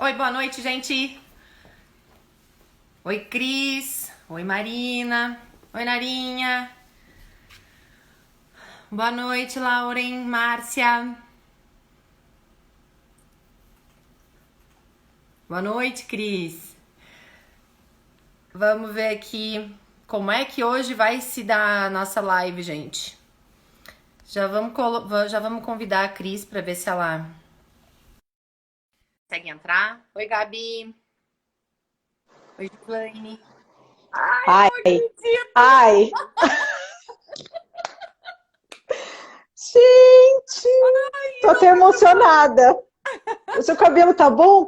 Oi, boa noite, gente. Oi, Cris. Oi, Marina. Oi, Narinha. Boa noite, Lauren, Márcia. Boa noite, Cris. Vamos ver aqui como é que hoje vai se dar a nossa live, gente. Já vamos convidar a Cris para ver se ela consegue entrar. Oi, Gabi. Oi, Gislaine. Ai, Ai, não acredito! ai, gente, tô Não até foi preparado. emocionada. O seu cabelo tá bom?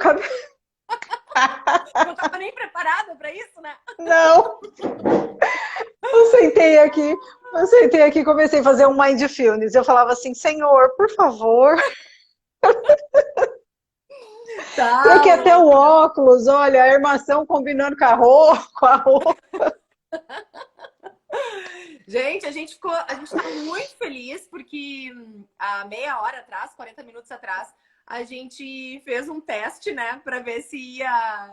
Não tava nem preparada para isso, né? Não, eu sentei aqui, e comecei a fazer um mindfulness. Eu falava assim, Senhor, por favor. Tá Troquei até o louca. óculos, olha, a armação combinando com a roupa, com a roupa. Gente, a gente tá muito feliz porque há meia hora atrás, 40 minutos atrás, a gente fez um teste, né, para ver se a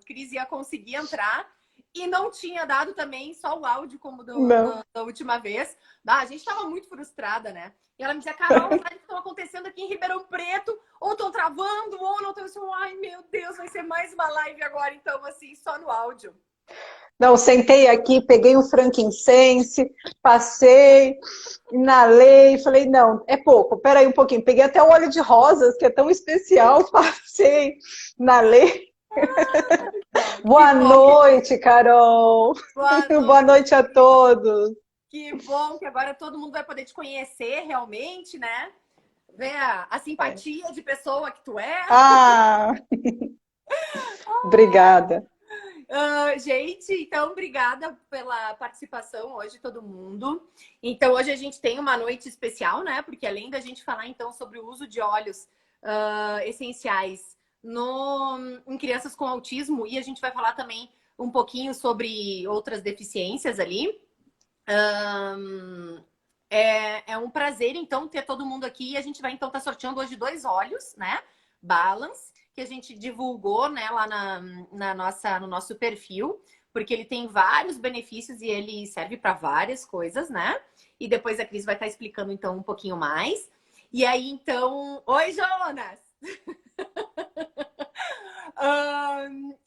Cris ia conseguir entrar e não tinha dado também só o áudio como Não. da última vez. Ah, a gente tava muito frustrada, né? E ela me dizia, Carol, as lives estão acontecendo aqui em Ribeirão Preto, ou estão travando, ou não estão assim, ai meu Deus, vai ser mais uma live agora, então, assim, só no áudio. Não, sentei aqui, peguei um frankincense, passei, inalei, falei, não, é pouco, peraí um pouquinho. Peguei até o óleo de rosas, que é tão especial, passei, inalei. Não, que Boa bom que noite, Carol. boa Boa noite, noite a todos. que bom que agora todo mundo vai poder te conhecer realmente, né? Ver a simpatia de pessoa que tu é. Ah, obrigada. Gente, então obrigada pela participação hoje, todo mundo. Então, hoje a gente tem uma noite especial, né? Porque além da gente falar então sobre o uso de óleos essenciais em crianças com autismo, e a gente vai falar também um pouquinho sobre outras deficiências ali. É um prazer, então, ter todo mundo aqui. E a gente vai, então, estar sorteando hoje dois óleos, né? Balance, que a gente divulgou, né, lá no nosso perfil, porque ele tem vários benefícios e ele serve para várias coisas, né? E depois a Cris vai estar explicando, então, um pouquinho mais. E aí, então... Oi, Jonas!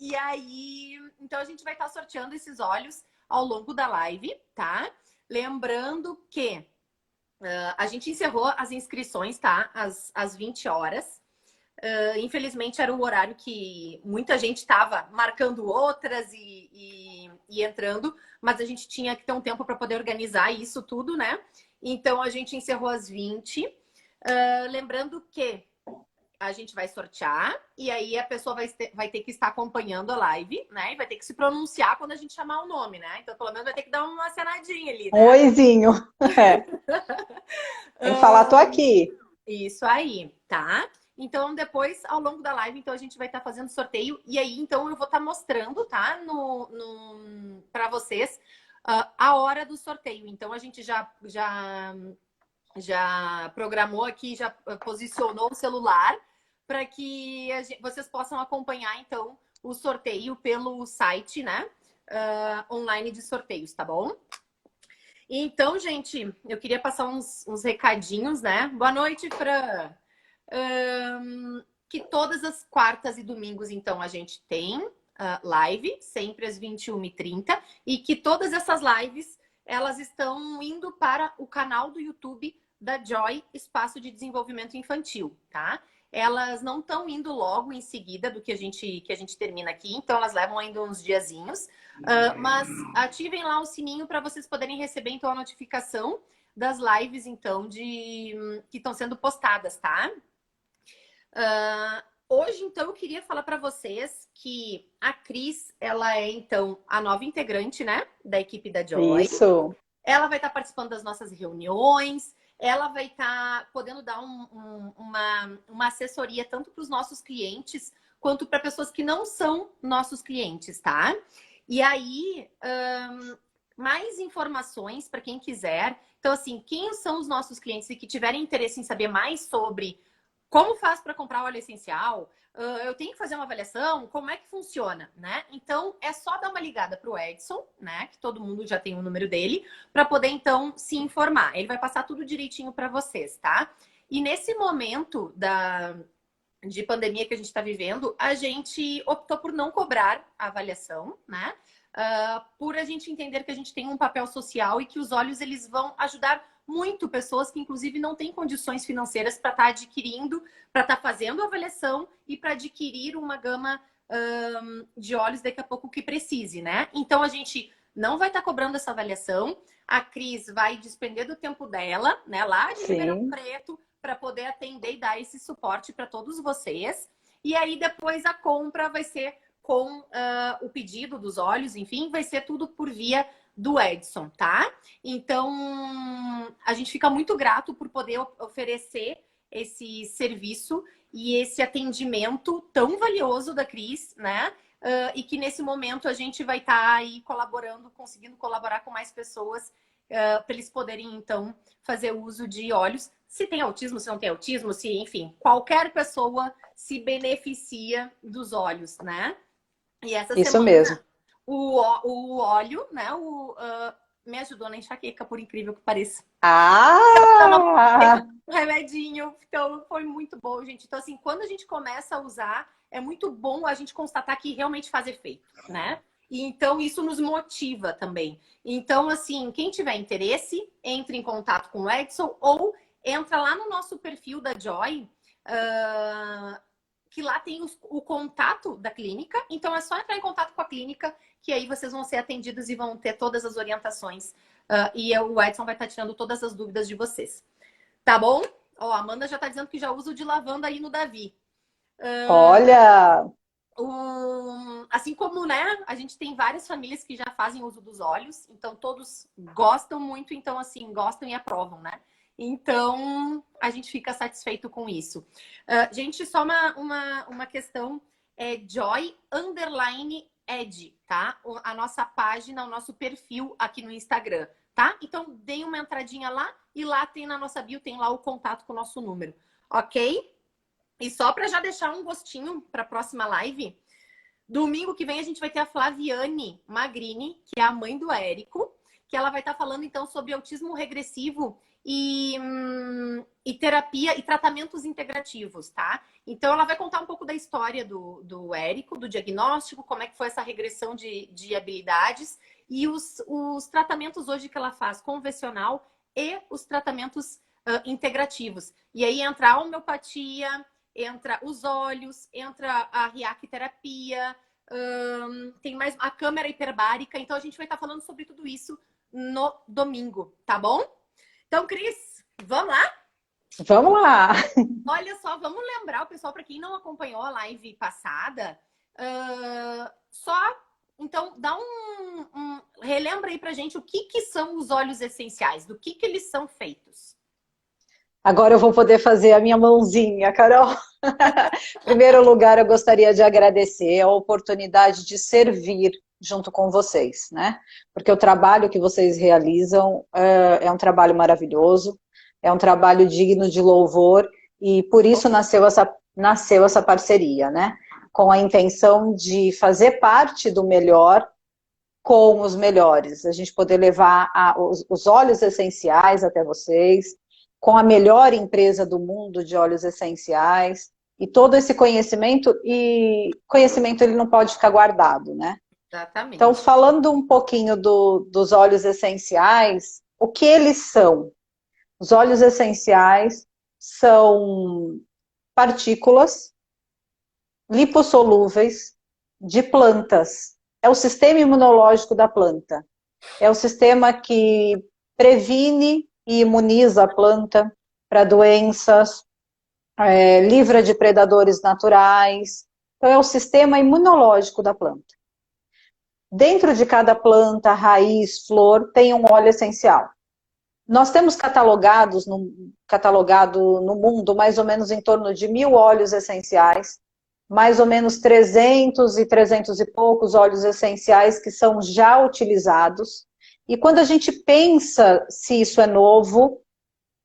E aí, então a gente vai estar sorteando esses óleos ao longo da live, tá? Lembrando que a gente encerrou as inscrições, tá? Às 20 horas. Infelizmente era o horário que muita gente estava marcando outras e entrando, mas a gente tinha que ter um tempo para poder organizar isso tudo, né? Então a gente encerrou às 20. Lembrando que a gente vai sortear e aí a pessoa vai ter que estar acompanhando a live, né? E vai ter que se pronunciar quando a gente chamar o nome, né? Então, pelo menos vai ter que dar uma acenadinha ali, Um né? oizinho. É, tem que falar, tô aqui. Isso aí, tá? Então, depois, ao longo da live, então, a gente vai estar fazendo sorteio. E aí, então, eu vou estar mostrando, tá? Para vocês a hora do sorteio. Então, a gente já programou aqui, já posicionou o celular para que vocês possam acompanhar, então, o sorteio pelo site, né? Online de sorteios, tá bom? Então, gente, eu queria passar uns recadinhos, né? Boa noite, Fran. Que todas as quartas e domingos, então, a gente tem live, sempre às 21h30, e que todas essas lives, elas estão indo para o canal do YouTube da Joy Espaço de Desenvolvimento Infantil, tá? Elas não estão indo logo em seguida do que a gente termina aqui, então elas levam ainda uns diazinhos. Mas ativem lá o sininho para vocês poderem receber, então, a notificação das lives, então, que estão sendo postadas, tá? Hoje, então, eu queria falar para vocês que a Cris, ela é, então, a nova integrante, né, da equipe da Joy. Isso. Ela vai estar participando das nossas reuniões, ela vai estar podendo dar uma assessoria tanto para os nossos clientes quanto para pessoas que não são nossos clientes, tá? E aí, mais informações para quem quiser. Então, assim, quem são os nossos clientes e que tiverem interesse em saber mais sobre como faz para comprar óleo essencial? Eu tenho que fazer uma avaliação? Como é que funciona, né? Então, é só dar uma ligada para o Edson, né? Que todo mundo já tem o número dele, para poder, então, se informar. Ele vai passar tudo direitinho para vocês, tá? E nesse momento de pandemia que a gente está vivendo, a gente optou por não cobrar a avaliação, né? Por a gente entender que a gente tem um papel social e que os olhos eles vão ajudar muito pessoas que inclusive não têm condições financeiras para estar adquirindo, para estar fazendo a avaliação e para adquirir uma gama de olhos daqui a pouco que precise, né? Então a gente não vai estar cobrando essa avaliação. A Cris vai despender do tempo dela, né? Lá de Ribeirão Preto, para poder atender e dar esse suporte para todos vocês. E aí depois a compra vai ser com o pedido dos olhos, enfim, vai ser tudo por via do Edson, tá? Então, a gente fica muito grato por poder oferecer esse serviço e esse atendimento tão valioso da Cris, né? E que nesse momento a gente vai estar aí colaborando, conseguindo colaborar com mais pessoas para eles poderem, então, fazer uso de olhos. Se tem autismo, se não tem autismo, se, enfim, qualquer pessoa se beneficia dos olhos, né? E essa Isso semana, mesmo. o óleo, né? Me ajudou na enxaqueca, por incrível que pareça. Ah! Um remedinho. Então, foi muito bom, gente. Então, assim, quando a gente começa a usar, é muito bom a gente constatar que realmente faz efeito, né? E então, isso nos motiva também. Então, assim, quem tiver interesse, entre em contato com o Edson ou entra lá no nosso perfil da Joy, que lá tem o contato da clínica. Então, é só entrar em contato com a clínica, que aí vocês vão ser atendidos e vão ter todas as orientações. E o Edson vai estar tirando todas as dúvidas de vocês. Tá bom? Ó, a Amanda já está dizendo que já usa o de lavanda aí no Davi. Olha! Assim como, né, a gente tem várias famílias que já fazem uso dos óleos, então todos gostam muito, então assim, gostam e aprovam, né? Então, a gente fica satisfeito com isso. Gente, só uma questão, Joy_Ed, tá? A nossa página, o nosso perfil aqui no Instagram, tá? Então, deem uma entradinha lá e lá tem na nossa bio, tem lá o contato com o nosso número, ok? E só para já deixar um gostinho para a próxima live, domingo que vem a gente vai ter a Flaviane Magrini, que é a mãe do Érico, que ela vai estar falando então sobre autismo regressivo e terapia e tratamentos integrativos, tá? Então ela vai contar um pouco da história do Érico, do diagnóstico, como é que foi essa regressão de habilidades e os tratamentos hoje que ela faz convencional e os tratamentos integrativos. E aí entra a homeopatia, entra os olhos, entra a riaquiterapia, tem mais a câmera hiperbárica. Então, a gente vai estar falando sobre tudo isso no domingo, tá bom? Então, Cris, vamos lá? Vamos lá! Olha só, vamos lembrar o pessoal, para quem não acompanhou a live passada, então, dá relembra aí pra gente o que são os óleos essenciais, do que eles são feitos. Agora eu vou poder fazer a minha mãozinha, Carol. Em primeiro lugar, eu gostaria de agradecer a oportunidade de servir junto com vocês, né? Porque o trabalho que vocês realizam é um trabalho maravilhoso, é um trabalho digno de louvor e por isso nasceu essa parceria, né? Com a intenção de fazer parte do melhor com os melhores, a gente poder levar os óleos essenciais até vocês, com a melhor empresa do mundo de óleos essenciais, e todo esse conhecimento, e conhecimento ele não pode ficar guardado, né? Exatamente. Então, falando um pouquinho dos óleos essenciais, o que eles são? Os óleos essenciais são partículas lipossolúveis de plantas. É o sistema imunológico da planta. É o sistema que previne e imuniza a planta para doenças, livra de predadores naturais. Então, é o sistema imunológico da planta. Dentro de cada planta, raiz, flor, tem um óleo essencial. Nós temos catalogado no mundo mais ou menos em torno de 1.000 óleos essenciais, mais ou menos 300 e poucos óleos essenciais que são já utilizados. E quando a gente pensa se isso é novo,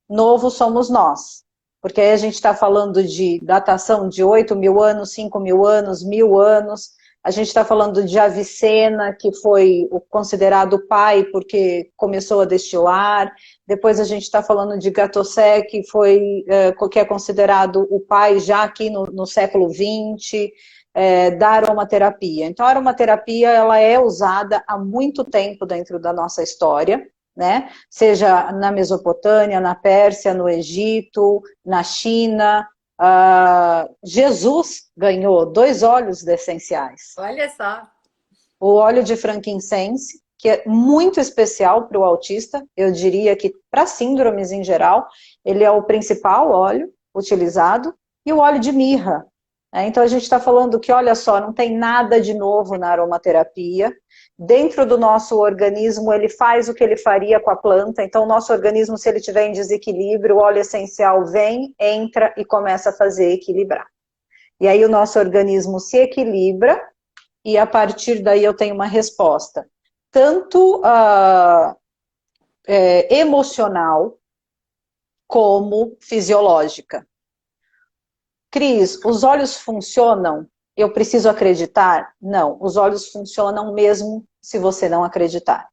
novo somos nós. porque aí a gente está falando de datação de 8.000 anos, 5.000 anos, 1.000 anos. A gente está falando de Avicena, que foi considerado o pai porque começou a destilar. Depois a gente está falando de Gatosé, que é considerado o pai já aqui no século XX, da aromaterapia. Então a aromaterapia ela é usada há muito tempo dentro da nossa história, né? Seja na Mesopotâmia, na Pérsia, no Egito, na China. Jesus ganhou 2 óleos essenciais. Olha só. O óleo de frankincense, que é muito especial para o autista, eu diria que para síndromes em geral, ele é o principal óleo utilizado, e o óleo de mirra. Então a gente está falando que, olha só, não tem nada de novo na aromaterapia. Dentro do nosso organismo, ele faz o que ele faria com a planta. Então o nosso organismo, se ele estiver em desequilíbrio, o óleo essencial vem, entra e começa a fazer equilibrar. E aí o nosso organismo se equilibra, e a partir daí eu tenho uma resposta, tanto emocional como fisiológica. Cris, os olhos funcionam? Eu preciso acreditar? Não, os olhos funcionam mesmo se você não acreditar.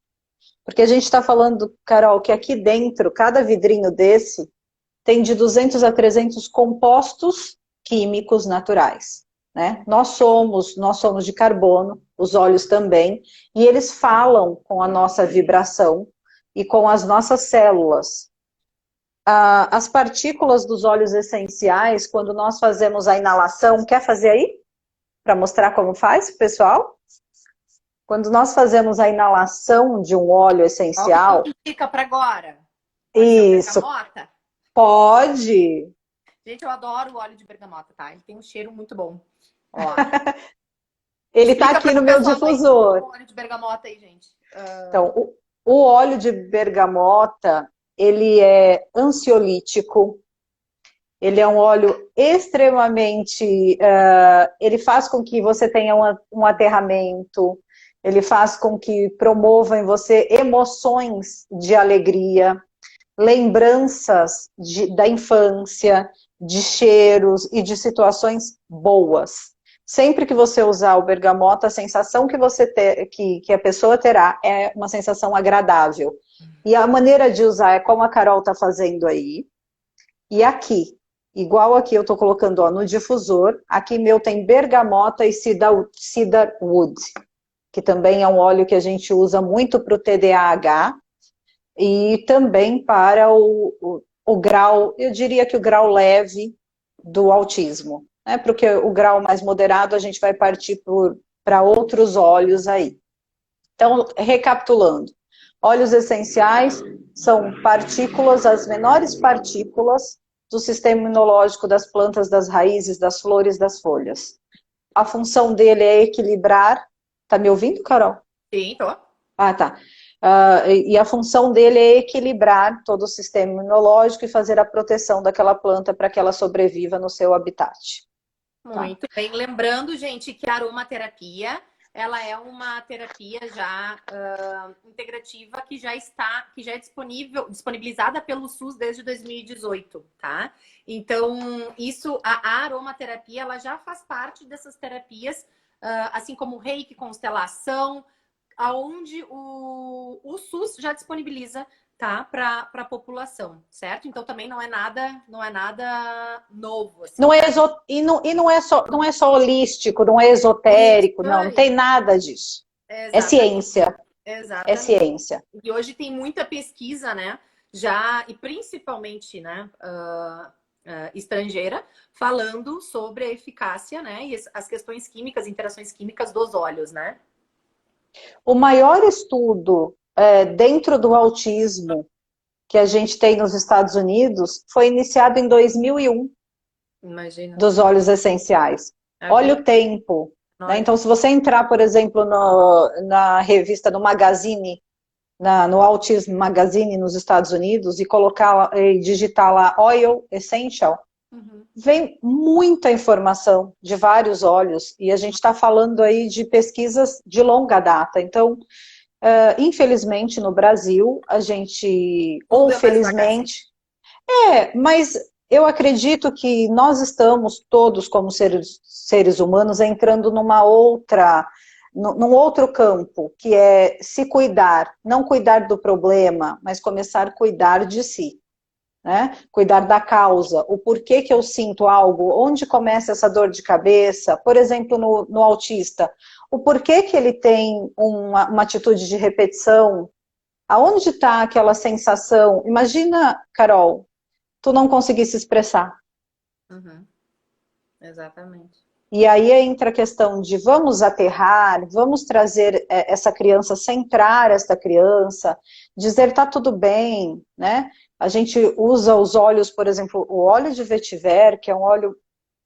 Porque a gente está falando, Carol, que aqui dentro, cada vidrinho desse tem de 200 a 300 compostos químicos naturais. Né? Nós somos de carbono, os olhos também, e eles falam com a nossa vibração e com as nossas células. As partículas dos óleos essenciais, quando nós fazemos a inalação, quer fazer aí? Para mostrar como faz, pessoal? Quando nós fazemos a inalação de um óleo essencial... Fica para agora. Isso. Bergamota? Pode. Gente, eu adoro o óleo de bergamota, tá? Ele tem um cheiro muito bom. Ó. Ele tá aqui no meu difusor. O óleo de bergamota aí, gente. Então, o óleo de bergamota, ele é ansiolítico. Ele é um óleo extremamente... ele faz com que você tenha um aterramento. Ele faz com que promova em você emoções de alegria, lembranças da infância, de cheiros e de situações boas. Sempre que você usar o bergamota, a sensação que a pessoa terá é uma sensação agradável. E a maneira de usar é como a Carol está fazendo aí. E aqui, igual aqui eu estou colocando no difusor, aqui meu tem bergamota e cedarwood, que também é um óleo que a gente usa muito para o TDAH, e também para o grau, eu diria que o grau leve do autismo, né? Porque o grau mais moderado a gente vai partir para outros óleos aí. Então, recapitulando, óleos essenciais são partículas, as menores partículas do sistema imunológico das plantas, das raízes, das flores, das folhas. A função dele é equilibrar. Tá me ouvindo, Carol? Sim, tô. Ah, tá. E a função dele é equilibrar todo o sistema imunológico e fazer a proteção daquela planta para que ela sobreviva no seu habitat. Muito bem. Lembrando, gente, que a aromaterapia, ela é uma terapia já integrativa que já é disponibilizada pelo SUS desde 2018, tá? Então, a aromaterapia, ela já faz parte dessas terapias, assim como reiki, constelação, aonde o SUS já disponibiliza, tá, para a população, certo? Então também não é nada novo. Assim, e não é só holístico, não é esotérico, não tem nada disso. Exatamente. É ciência. Exatamente. É ciência. E hoje tem muita pesquisa, né? Já, e principalmente, né? Estrangeira, falando sobre a eficácia, né? E as questões químicas, interações químicas dos óleos, né? O maior estudo dentro do autismo que a gente tem nos Estados Unidos foi iniciado em 2001. Imagina. Dos óleos essenciais. Olha o tempo. Né? Então, se você entrar, por exemplo, na revista, no Magazine, no Autism Magazine nos Estados Unidos, e digitar lá Oil Essential, vem muita informação de vários óleos, e a gente está falando aí de pesquisas de longa data. Então, infelizmente, no Brasil, a gente, ou felizmente... mas eu acredito que nós estamos todos, como seres humanos, entrando num outro campo, que é se cuidar, não cuidar do problema, mas começar a cuidar de si, né? Cuidar da causa, o porquê que eu sinto algo, onde começa essa dor de cabeça, por exemplo, no autista, o porquê que ele tem uma atitude de repetição, aonde está aquela sensação? Imagina, Carol, tu não conseguir se expressar. Uhum. Exatamente. E aí entra a questão de vamos aterrar, vamos trazer essa criança, centrar esta criança, dizer tá tudo bem, né? A gente usa os óleos, por exemplo, o óleo de vetiver, que é um óleo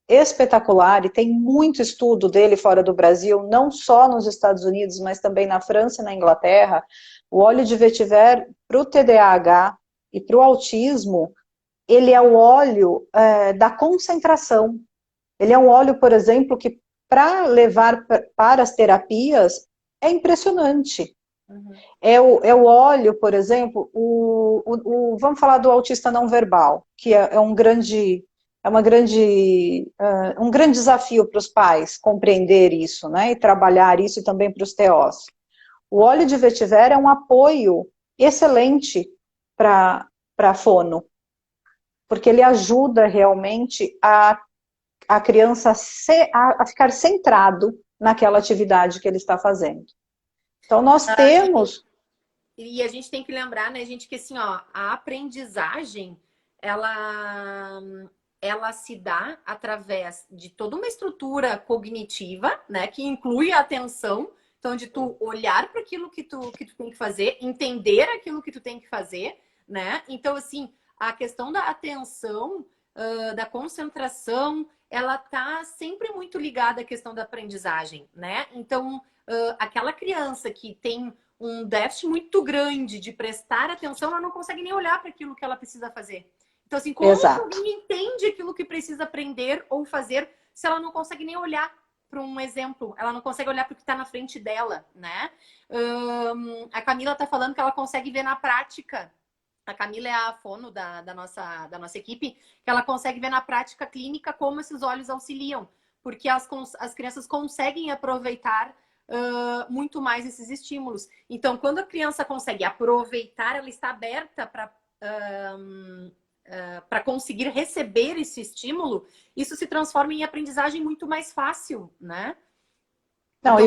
espetacular e tem muito estudo dele fora do Brasil, não só nos Estados Unidos, mas também na França e na Inglaterra. O óleo de vetiver para o TDAH e para o autismo, ele é o óleo da concentração. Ele é um óleo, por exemplo, que para levar para as terapias é impressionante. Uhum. É o óleo, por exemplo, vamos falar do autista não verbal, que um grande desafio para os pais compreender isso, né, e trabalhar isso também para os TOs. O óleo de vetiver é um apoio excelente para a fono, porque ele ajuda realmente a criança a ficar centrado naquela atividade que ele está fazendo. Então, nós temos... E a gente tem que lembrar, né, gente, que assim, ó, a aprendizagem, ela se dá através de toda uma estrutura cognitiva, né, que inclui a atenção, então de tu olhar para aquilo que tu tem que fazer, entender aquilo que tu tem que fazer, né? Então, assim, a questão da atenção, da concentração, ela tá sempre muito ligada à questão da aprendizagem, né? Então, aquela criança que tem um déficit muito grande de prestar atenção, ela não consegue nem olhar para aquilo que ela precisa fazer. Então, assim, como que alguém entende aquilo que precisa aprender ou fazer se ela não consegue nem olhar para um exemplo? Ela não consegue olhar para o que está na frente dela, né? A Camila está falando que ela consegue ver na prática. A Camila é a fono da nossa equipe, que ela consegue ver na prática clínica como esses olhos auxiliam, porque as crianças conseguem aproveitar muito mais esses estímulos. Então, quando a criança consegue aproveitar, ela está aberta para conseguir receber esse estímulo, isso se transforma em aprendizagem muito mais fácil, né? Não, então,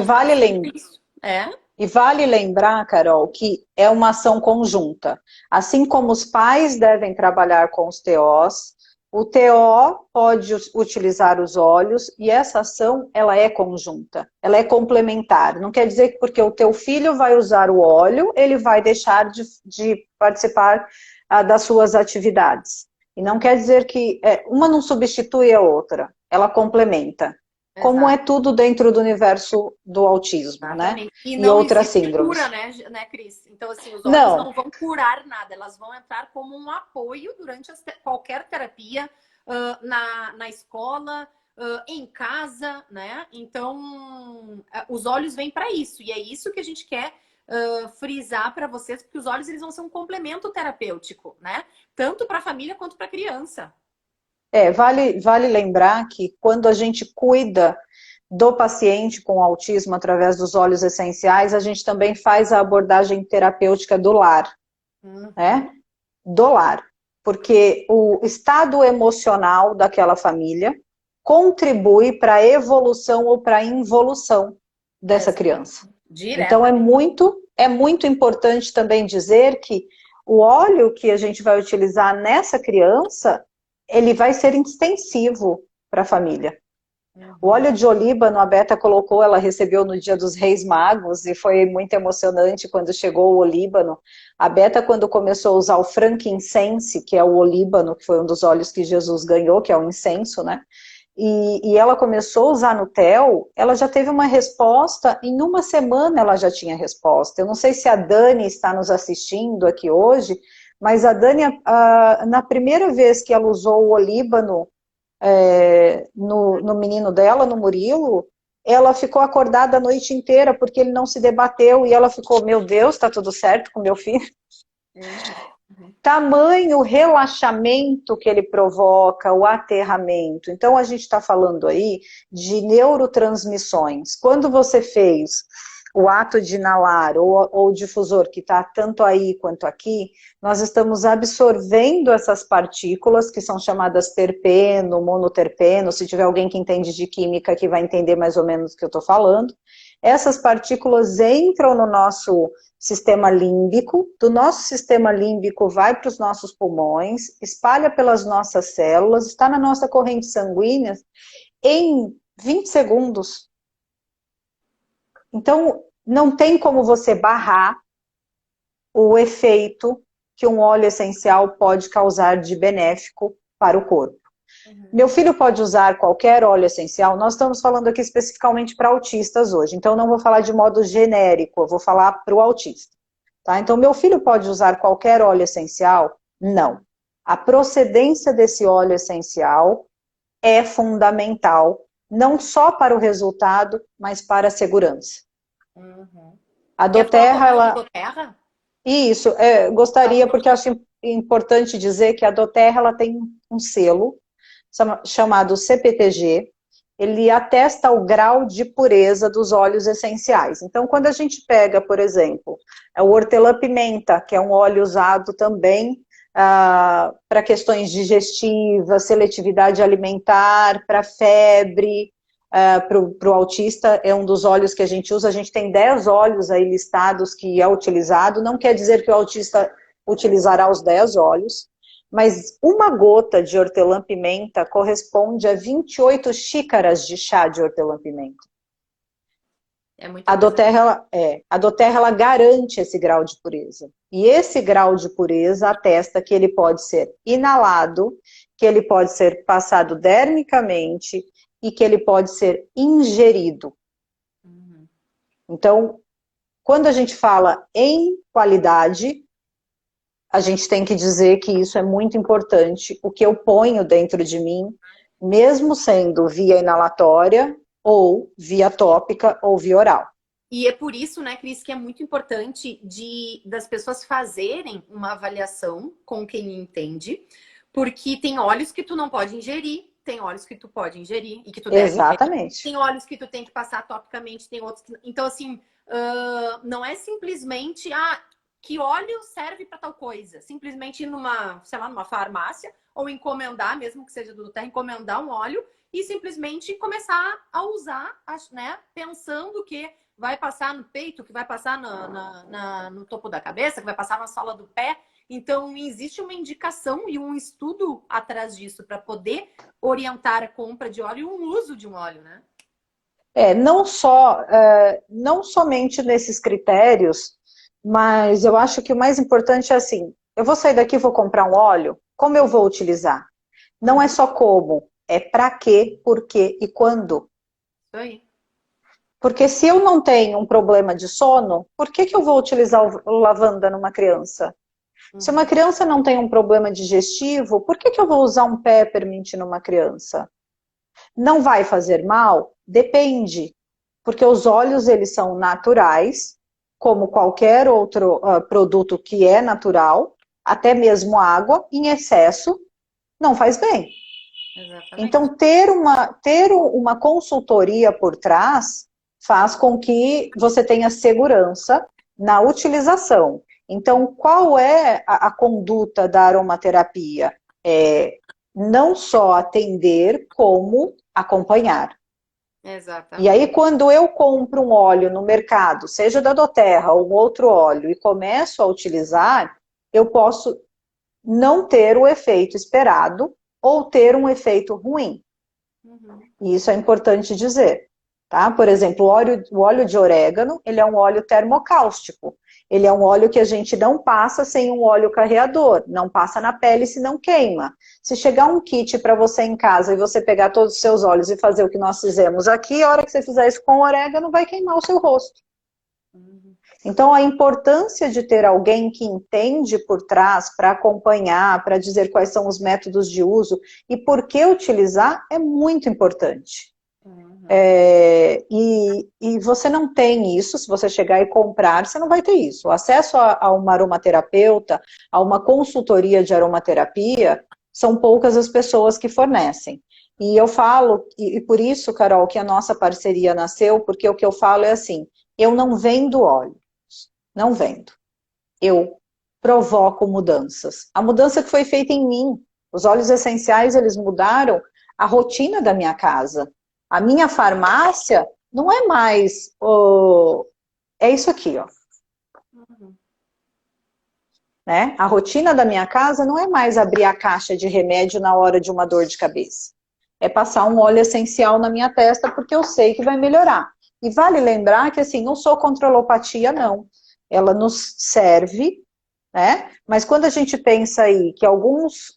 e vale lembrar, Carol, que é uma ação conjunta. Assim como os pais devem trabalhar com os TOs, o TO pode utilizar os olhos e essa ação, ela é conjunta, ela é complementar. Não quer dizer que porque o teu filho vai usar o óleo, ele vai deixar de participar das suas atividades. E não quer dizer que uma não substitui a outra, ela complementa. Como é tudo dentro do universo do autismo, exatamente, né? E não outras existe síndromes. cura, né, Cris? Então, assim, os olhos não vão curar nada, elas vão entrar como um apoio durante qualquer terapia, na escola, em casa, né? Então, os olhos vêm para isso, e é isso que a gente quer frisar para vocês, porque os olhos eles vão ser um complemento terapêutico, né? Tanto para a família quanto para a criança. Vale lembrar que quando a gente cuida do paciente com autismo através dos óleos essenciais, a gente também faz a abordagem terapêutica do lar, né? Do lar, porque o estado emocional daquela família contribui para a evolução ou para a involução dessa criança. Então é muito importante também dizer que o óleo que a gente vai utilizar nessa criança, ele vai ser extensivo para a família. O óleo de olíbano, a Beta colocou, ela recebeu no Dia dos Reis Magos e foi muito emocionante quando chegou o olíbano. A Beta, quando começou a usar o frankincense, que é o olíbano, que foi um dos óleos que Jesus ganhou, que é o incenso, né? E ela começou a usar no TEL, ela já teve uma resposta, em uma semana ela já tinha resposta. Eu não sei se a Dani está nos assistindo aqui hoje, mas a Dani, na primeira vez que ela usou o olíbano no menino dela, no Murilo, ela ficou acordada a noite inteira porque ele não se debateu e ela ficou, meu Deus, tá tudo certo com meu filho? tamanho relaxamento que ele provoca, o aterramento. Então, a gente está falando aí de neurotransmissões. Quando você fez o ato de inalar ou o difusor, que está tanto aí quanto aqui, nós estamos absorvendo essas partículas, que são chamadas terpeno, monoterpeno, se tiver alguém que entende de química que vai entender mais ou menos o que eu estou falando. Essas partículas entram no nosso sistema límbico, do nosso sistema límbico vai para os nossos pulmões, espalha pelas nossas células, está na nossa corrente sanguínea em 20 segundos. Então, não tem como você barrar o efeito que um óleo essencial pode causar de benéfico para o corpo. Meu filho pode usar qualquer óleo essencial, nós estamos falando aqui especificamente para autistas hoje, então não vou falar de modo genérico, eu vou falar para o autista. Tá? Então, meu filho pode usar qualquer óleo essencial? Não. A procedência desse óleo essencial é fundamental, não só para o resultado, mas para a segurança. A doTERRA, ela... doTERRA? Isso, gostaria, porque eu acho importante dizer que a doTERRA ela tem um selo chamado CPTG, ele atesta o grau de pureza dos óleos essenciais. Então, quando a gente pega, por exemplo, o hortelã-pimenta, que é um óleo usado também para questões digestivas, seletividade alimentar, para febre, para o autista, é um dos óleos que a gente usa. A gente tem 10 óleos aí listados que é utilizado, não quer dizer que o autista utilizará os 10 óleos, mas uma gota de hortelã-pimenta corresponde a 28 xícaras de chá de hortelã-pimenta. A doTERRA, ela garante esse grau de pureza. E esse grau de pureza atesta que ele pode ser inalado, que ele pode ser passado dermicamente e que ele pode ser ingerido. Então, quando a gente fala em qualidade, a gente tem que dizer que isso é muito importante, o que eu ponho dentro de mim, mesmo sendo via inalatória, ou via tópica, ou via oral. E é por isso, né, Cris, que é muito importante das pessoas fazerem uma avaliação com quem entende, porque tem óleos que tu não pode ingerir, tem óleos que tu pode ingerir e que tu deve Exatamente. ingerir. Tem óleos que tu tem que passar topicamente, tem outros que... Então, assim, não é simplesmente... que óleo serve para tal coisa? Simplesmente ir numa farmácia ou encomendar, mesmo que seja do doTERRA, encomendar um óleo e simplesmente começar a usar, né? Pensando que vai passar no peito, que vai passar no topo da cabeça, que vai passar na sola do pé. Então, existe uma indicação e um estudo atrás disso para poder orientar a compra de óleo e o uso de um óleo, né? Não somente nesses critérios, mas eu acho que o mais importante é assim, eu vou sair daqui e vou comprar um óleo, como eu vou utilizar? Não é só como, é para quê, por quê e quando. Isso aí. Porque se eu não tenho um problema de sono, por que eu vou utilizar o lavanda numa criança? Se uma criança não tem um problema digestivo, por que eu vou usar um peppermint numa criança? Não vai fazer mal? Depende. Porque os óleos, eles são naturais, como qualquer outro produto que é natural, até mesmo água, em excesso, não faz bem. Exatamente. Então, ter uma consultoria por trás faz com que você tenha segurança na utilização. Então, qual é a conduta da aromaterapia? Não só atender, como acompanhar. Exatamente. E aí, quando eu compro um óleo no mercado, seja da doTERRA ou um outro óleo, e começo a utilizar, eu posso não ter o efeito esperado ou ter um efeito ruim. E isso é importante dizer. Tá? Por exemplo, o óleo de orégano, ele é um óleo termocáustico. Ele é um óleo que a gente não passa sem um óleo carreador, não passa na pele se não queima. Se chegar um kit para você em casa e você pegar todos os seus óleos e fazer o que nós fizemos aqui, a hora que você fizer isso com orégano, vai queimar o seu rosto. Então, a importância de ter alguém que entende por trás para acompanhar, para dizer quais são os métodos de uso e por que utilizar é muito importante. E você não tem isso, se você chegar e comprar, você não vai ter isso. O acesso a uma aromaterapeuta, a uma consultoria de aromaterapia, são poucas as pessoas que fornecem. E eu falo, e por isso, Carol, que a nossa parceria nasceu, porque o que eu falo é assim, eu não vendo óleo, não vendo. Eu provoco mudanças. A mudança que foi feita em mim. Os óleos essenciais, eles mudaram a rotina da minha casa. A minha farmácia não é mais... é isso aqui, ó. Né? A rotina da minha casa não é mais abrir a caixa de remédio na hora de uma dor de cabeça. É passar um óleo essencial na minha testa porque eu sei que vai melhorar. E vale lembrar que, assim, não sou contra a alopatia, não. Ela nos serve, né? Mas quando a gente pensa aí que alguns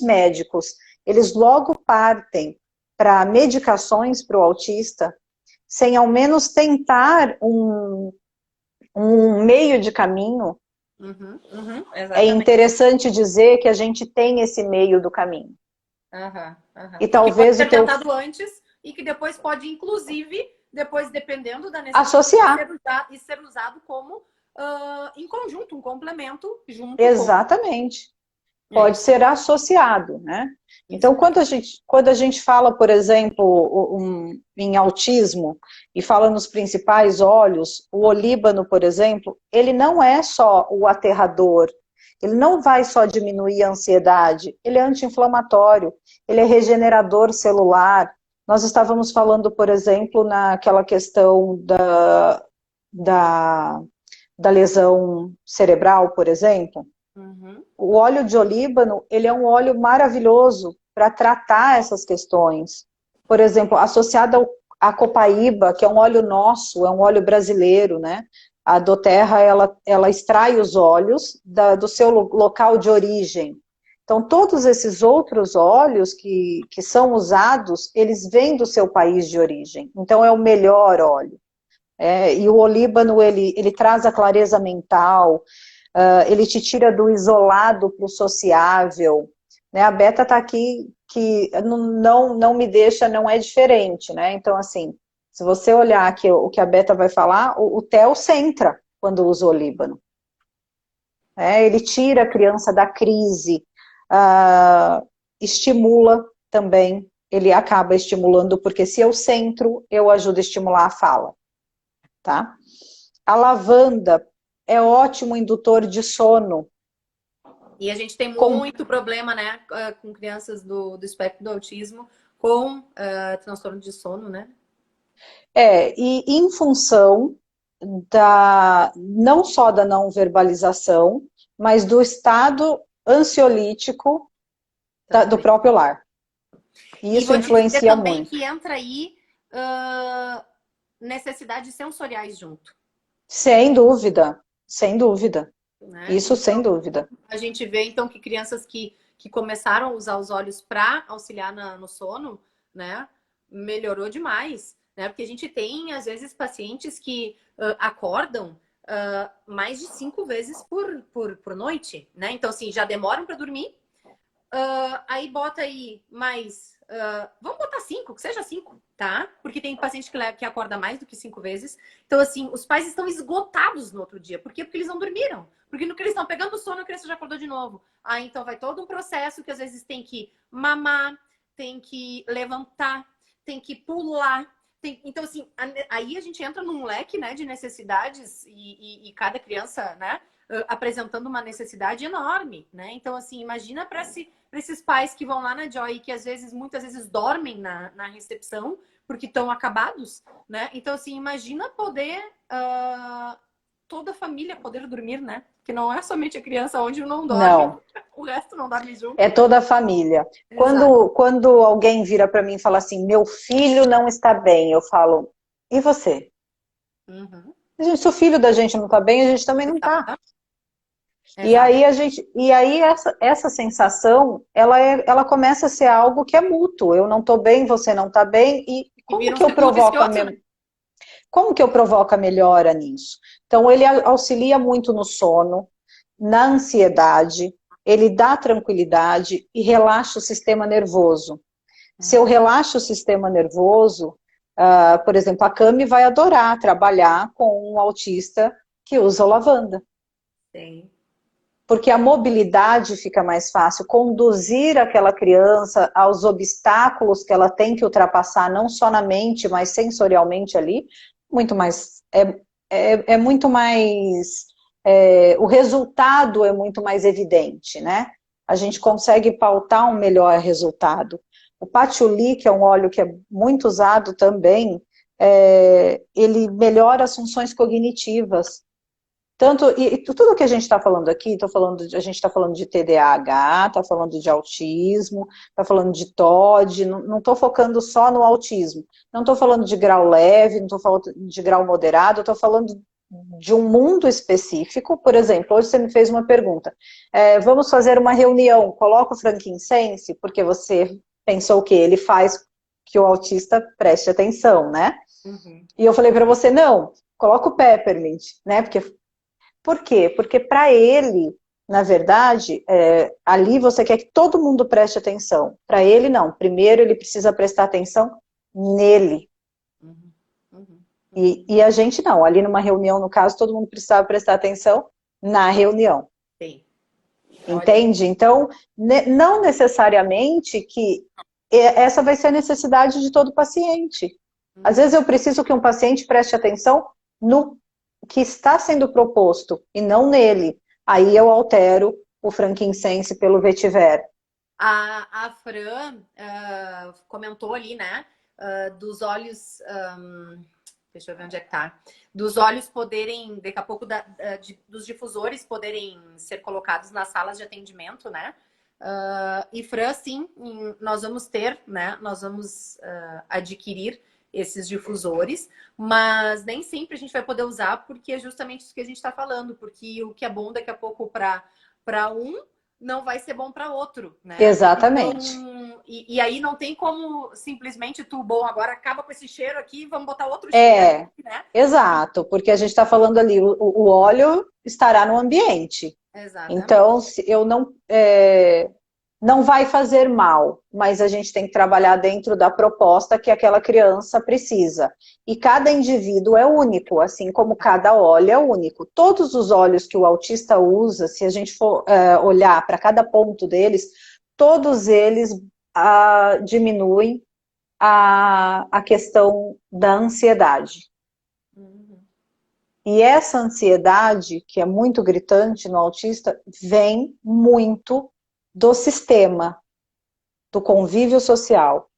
médicos, eles logo partem para medicações para o autista, sem ao menos tentar um meio de caminho, é interessante dizer que a gente tem esse meio do caminho. E talvez que pode ser tentado antes e que depois pode, inclusive, depois, dependendo da necessidade, associar. Ser usado como em conjunto, um complemento junto. Exatamente. Pode ser associado, né? Então, quando a gente fala, por exemplo, em autismo, e fala nos principais óleos, o olíbano, por exemplo, ele não é só o aterrador, ele não vai só diminuir a ansiedade, ele é anti-inflamatório, ele é regenerador celular. Nós estávamos falando, por exemplo, naquela questão da lesão cerebral, por exemplo. O óleo de olíbano, ele é um óleo maravilhoso para tratar essas questões. Por exemplo, associado à copaíba, que é um óleo nosso, é um óleo brasileiro, né? A doTERRA, ela extrai os óleos do seu local de origem. Então, todos esses outros óleos que são usados, eles vêm do seu país de origem. Então, é o melhor óleo. E o olíbano, ele traz a clareza mental, ele te tira do isolado para o sociável, né? A Beta está aqui que não me deixa, não é diferente, né? Então, assim, se você olhar aqui o que a Beta vai falar, o Theo centra quando usa o olíbano. Ele tira a criança da crise, estimula também, ele acaba estimulando, porque se eu centro, eu ajudo a estimular a fala, tá? A lavanda é ótimo indutor de sono. E a gente tem muito problema, né, com crianças do espectro do autismo, com transtorno de sono, né? E em função não só da não verbalização, mas do estado ansiolítico do próprio lar. E isso influencia também muito. Que entra aí necessidades sensoriais junto. Sem dúvida, sem dúvida. Né? Isso então, sem dúvida. A gente vê, então, que crianças que começaram a usar os olhos para auxiliar no sono, né, melhorou demais. Né? Porque a gente tem, às vezes, pacientes que acordam mais de 5 vezes por noite. Né? Então, assim, já demoram para dormir. Aí bota aí mais... vamos botar 5, que seja 5, tá? Porque tem paciente que acorda mais do que 5 vezes. Então, assim, os pais estão esgotados no outro dia. Por quê? Porque eles não dormiram. Porque no que eles estão pegando sono, a criança já acordou de novo. Aí, então, vai todo um processo que às vezes tem que mamar, tem que levantar, tem que pular. Então, assim, aí a gente entra num leque, né, de necessidades e cada criança, né, apresentando uma necessidade enorme, né? Então, assim, imagina para esses pais que vão lá na Joy e que muitas vezes dormem na recepção porque estão acabados, né? Então, assim, imagina poder toda a família poder dormir, né? Que não é somente a criança onde não dorme. Não. O resto não dorme junto. É toda a família. Quando alguém vira para mim e fala assim, meu filho não está bem, eu falo, e você? Se o filho da gente não está bem, a gente também não está. E aí essa sensação, ela começa a ser algo que é mútuo. Eu não estou bem, você não está bem, e como que eu provoco como que eu provoco a melhora nisso? Então, ele auxilia muito no sono, na ansiedade, ele dá tranquilidade e relaxa o sistema nervoso. Se eu relaxo o sistema nervoso, por exemplo, a Cami vai adorar trabalhar com um autista que usa lavanda. Sim. Porque a mobilidade fica mais fácil, conduzir aquela criança aos obstáculos que ela tem que ultrapassar, não só na mente, mas sensorialmente ali, muito mais, é muito mais, o resultado é muito mais evidente, né? A gente consegue pautar um melhor resultado. O patchouli, que é um óleo que é muito usado também, ele melhora as funções cognitivas. Tanto, e tudo que a gente está falando aqui, a gente está falando de TDAH, está falando de autismo, está falando de TOD, não estou focando só no autismo, não estou falando de grau leve, não estou falando de grau moderado, estou falando de um mundo específico. Por exemplo, hoje você me fez uma pergunta, vamos fazer uma reunião, coloca o frankincense, porque você pensou que ele faz que o autista preste atenção, né? Uhum. E eu falei para você, não, coloca o peppermint, né? Por quê? Porque para ele, na verdade, ali você quer que todo mundo preste atenção. Para ele, não. Primeiro, ele precisa prestar atenção nele. Uhum. Uhum. E a gente não. Ali numa reunião, no caso, todo mundo precisava prestar atenção na reunião. Sim. Olha. Entende? Então, não necessariamente que essa vai ser a necessidade de todo paciente. Às vezes eu preciso que um paciente preste atenção no que está sendo proposto e não nele. Aí eu altero o frankincense pelo vetiver. A Fran comentou ali, né? Dos olhos. Deixa eu ver onde é que tá. Dos olhos poderem, daqui a pouco, dos difusores poderem ser colocados nas salas de atendimento, né? E Fran, sim, nós vamos ter, né? Nós vamos adquirir esses difusores, mas nem sempre a gente vai poder usar, porque é justamente isso que a gente está falando, porque o que é bom daqui a pouco para um não vai ser bom para outro, né? Exatamente. Então, e aí não tem como simplesmente bom, agora acaba com esse cheiro aqui, vamos botar outro cheiro, né? Exato, porque a gente está falando ali, o óleo estará no ambiente. Exatamente. Então, se eu não, não vai fazer mal, mas a gente tem que trabalhar dentro da proposta que aquela criança precisa. E cada indivíduo é único, assim como cada óleo é único. Todos os óleos que o autista usa, se a gente for olhar para cada ponto deles, todos eles diminuem a questão da ansiedade. Uhum. E essa ansiedade, que é muito gritante no autista, vem muito do sistema, do convívio social.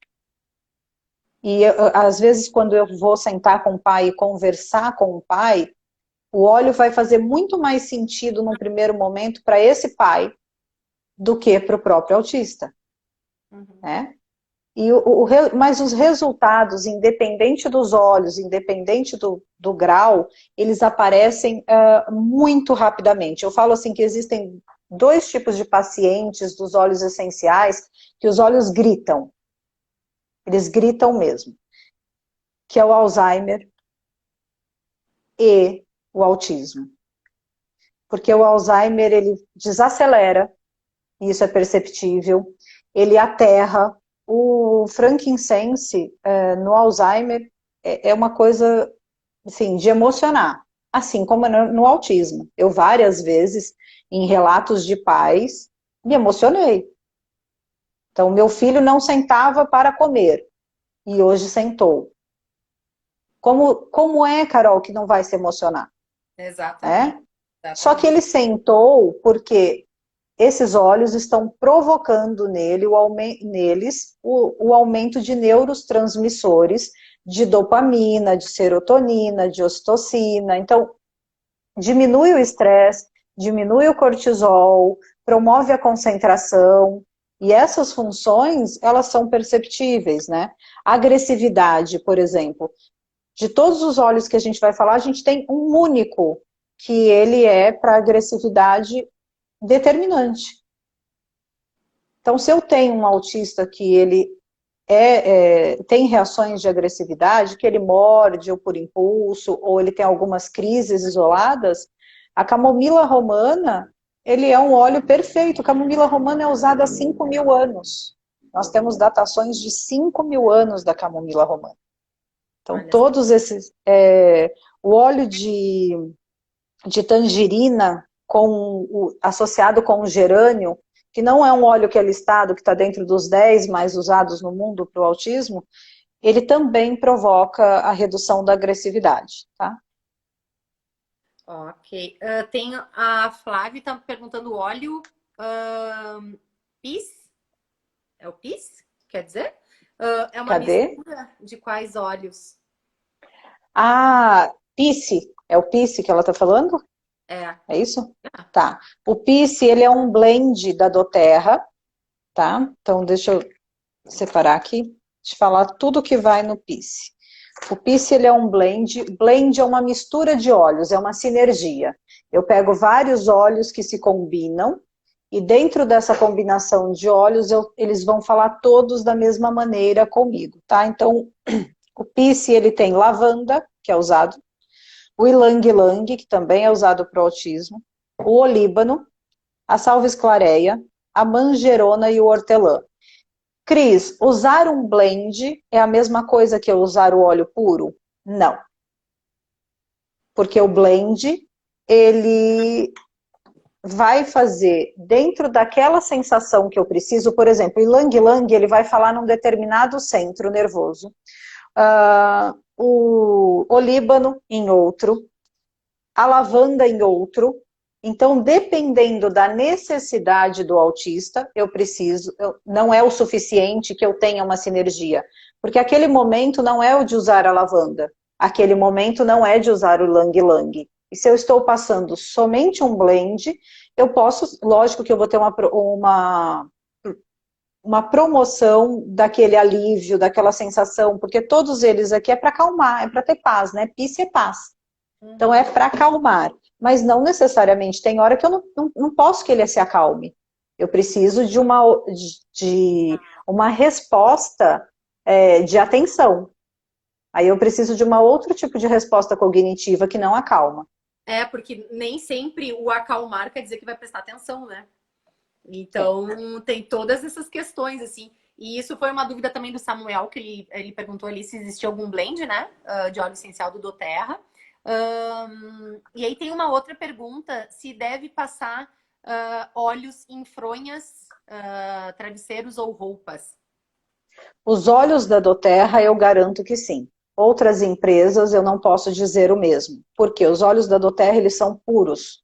E às vezes, quando eu vou sentar com o pai e conversar com o pai, o óleo vai fazer muito mais sentido num primeiro momento para esse pai do que para o próprio autista. Uhum. Né? Mas os resultados, independente dos olhos, independente do grau, eles aparecem muito rapidamente. Eu falo assim que existem dois tipos de pacientes dos óleos essenciais, que os olhos gritam. Eles gritam mesmo. Que é o Alzheimer e o autismo. Porque o Alzheimer, ele desacelera, isso é perceptível, ele aterra. O frankincense no Alzheimer é uma coisa, assim, de emocionar, assim como no autismo. Eu várias vezes, em relatos de pais, me emocionei. Então, meu filho não sentava para comer, e hoje sentou. Como é, Carol, que não vai se emocionar? Exatamente. Só que ele sentou porque esses óleos estão provocando neles o aumento de neurotransmissores, de dopamina, de serotonina, de ocitocina. Então, diminui o estresse, diminui o cortisol, promove a concentração, e essas funções, elas são perceptíveis, né? A agressividade, por exemplo, de todos os óleos que a gente vai falar, a gente tem um único, que ele é para agressividade determinante. Então, se eu tenho um autista que ele tem reações de agressividade, que ele morde ou por impulso, ou ele tem algumas crises isoladas, a camomila romana, ele é um óleo perfeito. A camomila romana é usada há 5.000 anos. Nós temos datações de 5.000 anos da camomila romana. Então, Olha só. todos esses... o óleo de tangerina associado com o gerânio, que não é um óleo que é listado, que está dentro dos 10 mais usados no mundo para o autismo, ele também provoca a redução da agressividade, tá? Ok. Tem a Flávia está perguntando óleo PIS? É o PIS? Quer dizer? É uma Cadê? mistura de quais óleos? Ah, Pisse, é o Pisse que ela está falando? É. É isso? Tá. O Pisse, ele é um blend da doTERRA, tá? Então, deixa eu separar aqui, te falar tudo que vai no Pisse. O Pisse, ele é um blend. Blend é uma mistura de óleos, é uma sinergia. Eu pego vários óleos que se combinam e dentro dessa combinação de óleos, eles vão falar todos da mesma maneira comigo, tá? Então, o Pisse, ele tem lavanda, que é usado, o ilang-ilang, que também é usado para o autismo, o olíbano, a salve-esclareia, a manjerona e o hortelã. Cris, usar um blend é a mesma coisa que eu usar o óleo puro? Não. Porque o blend, ele vai fazer dentro daquela sensação que eu preciso, por exemplo, o ilang-ilang, ele vai falar num determinado centro nervoso, o olíbano em outro, a lavanda em outro. Então, dependendo da necessidade do autista, não é o suficiente que eu tenha uma sinergia, porque aquele momento não é o de usar a lavanda, aquele momento não é de usar o lang-lang. E se eu estou passando somente um blend, eu posso, lógico que eu vou ter uma promoção daquele alívio, daquela sensação, porque todos eles aqui é para acalmar, é para ter paz, né? Peace é paz. Então é para acalmar, mas não necessariamente. Tem hora que eu não posso que ele se acalme. Eu preciso de uma resposta de atenção. Aí eu preciso de uma outro tipo de resposta cognitiva que não acalma. É, porque nem sempre o acalmar quer dizer que vai prestar atenção, né? Então, tem todas essas questões, assim. E isso foi uma dúvida também do Samuel, que ele perguntou ali se existia algum blend, né? De óleo essencial do doTERRA. E aí tem uma outra pergunta, se deve passar óleos em fronhas, travesseiros ou roupas. Os óleos da doTERRA eu garanto que sim. Outras empresas eu não posso dizer o mesmo, porque os óleos da doTERRA eles são puros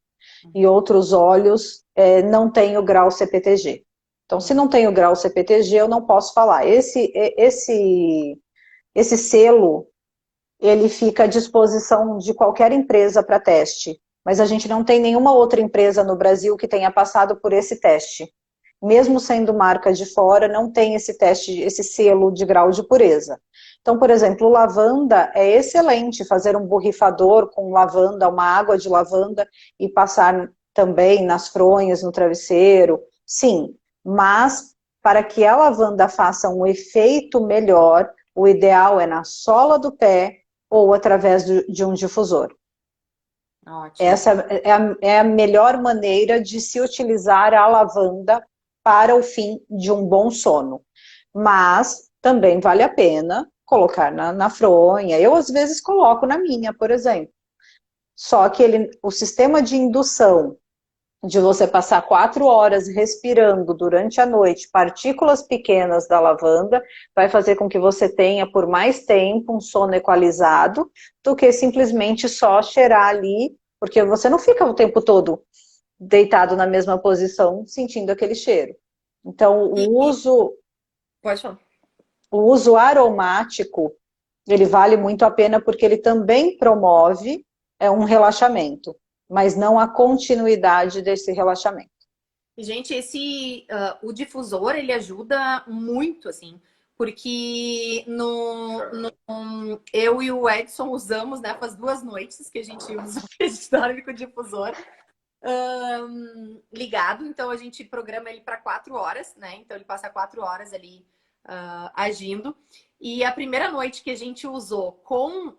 e outros óleos não têm o grau CPTG. Então, se não tem o grau CPTG, eu não posso falar. Esse selo, ele fica à disposição de qualquer empresa para teste, mas a gente não tem nenhuma outra empresa no Brasil que tenha passado por esse teste. Mesmo sendo marca de fora, não tem esse teste, esse selo de grau de pureza. Então, por exemplo, lavanda é excelente fazer um borrifador com lavanda, uma água de lavanda e passar também nas fronhas, no travesseiro, sim. Mas, para que a lavanda faça um efeito melhor, o ideal é na sola do pé ou através de um difusor. Ótimo. Essa é a melhor maneira de se utilizar a lavanda para o fim de um bom sono. Mas também vale a pena colocar na fronha. Eu, às vezes, coloco na minha, por exemplo. Só que o sistema de indução de você passar 4 horas respirando durante a noite partículas pequenas da lavanda vai fazer com que você tenha por mais tempo um sono equalizado do que simplesmente só cheirar ali, porque você não fica o tempo todo deitado na mesma posição sentindo aquele cheiro. Então, Pode falar. o uso aromático, ele vale muito a pena porque ele também promove um relaxamento, mas não a continuidade desse relaxamento. Gente, o difusor, ele ajuda muito, assim, porque eu e o Edson usamos, né, faz 2 noites que a gente usa, que a gente dorme com o difusor ligado, então a gente programa ele para 4 horas, né, então ele passa 4 horas ali agindo. E a primeira noite que a gente usou com